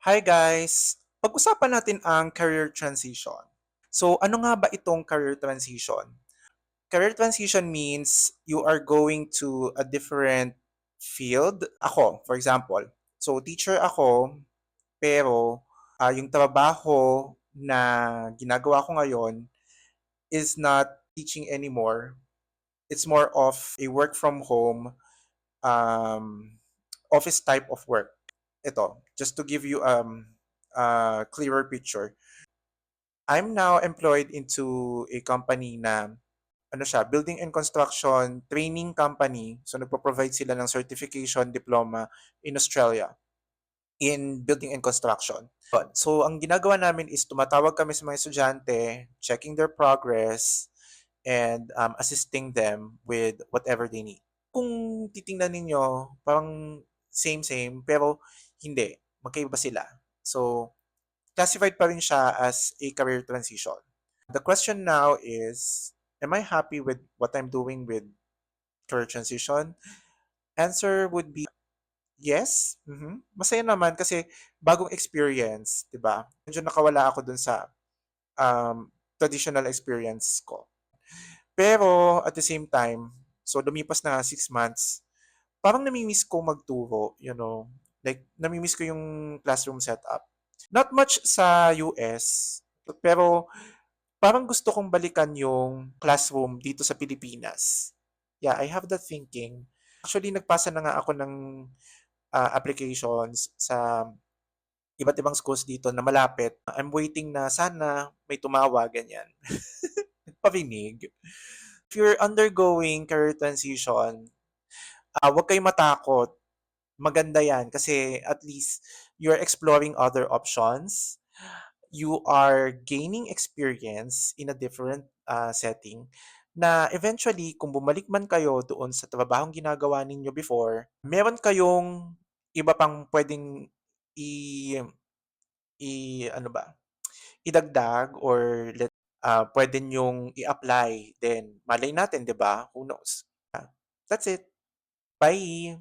Hi guys! Pag-usapan natin ang career transition. So ano nga ba itong career transition? Career transition means you are going to a different field. Ako, for example. So teacher ako, pero yung trabaho na ginagawa ko ngayon is not teaching anymore. It's more of a work from home um, office type of work. Ito, just to give you a clearer picture. I'm now employed into a company na ano siya, building and construction training company. So nagpo-provide sila ng certification diploma in Australia in building and construction. So ang ginagawa namin is tumatawag kami sa mga estudyante, checking their progress, and assisting them with whatever they need. Kung titingnan ninyo, parang same-same, pero hindi. Magkaiba sila. So, classified pa rin siya as a career transition. The question now is, am I happy with what I'm doing with career transition? Answer would be yes. Masaya naman kasi bagong experience, 'di ba? Medyo nakawala ako dun sa traditional experience ko. Pero at the same time, so lumipas na 6 months, parang nami-miss ko magturo, you know. Like, nami-miss ko yung classroom setup. Not much sa US, pero parang gusto kong balikan yung classroom dito sa Pilipinas. Yeah, I have that thinking. Actually, nagpasa na nga ako ng applications sa iba't ibang schools dito na malapit. I'm waiting na sana may tumawa, ganyan. Parinig. If you're undergoing career transition, huwag kayong matakot. Maganda yan kasi at least you're exploring other options. You are gaining experience in a different setting na eventually, kung bumalik man kayo doon sa trabahong ginagawa ninyo before, meron kayong iba pang pwedeng i, ano ba, idagdag or pwede nyong i-apply. Then, malay natin, di ba? Who knows? That's it. Bye!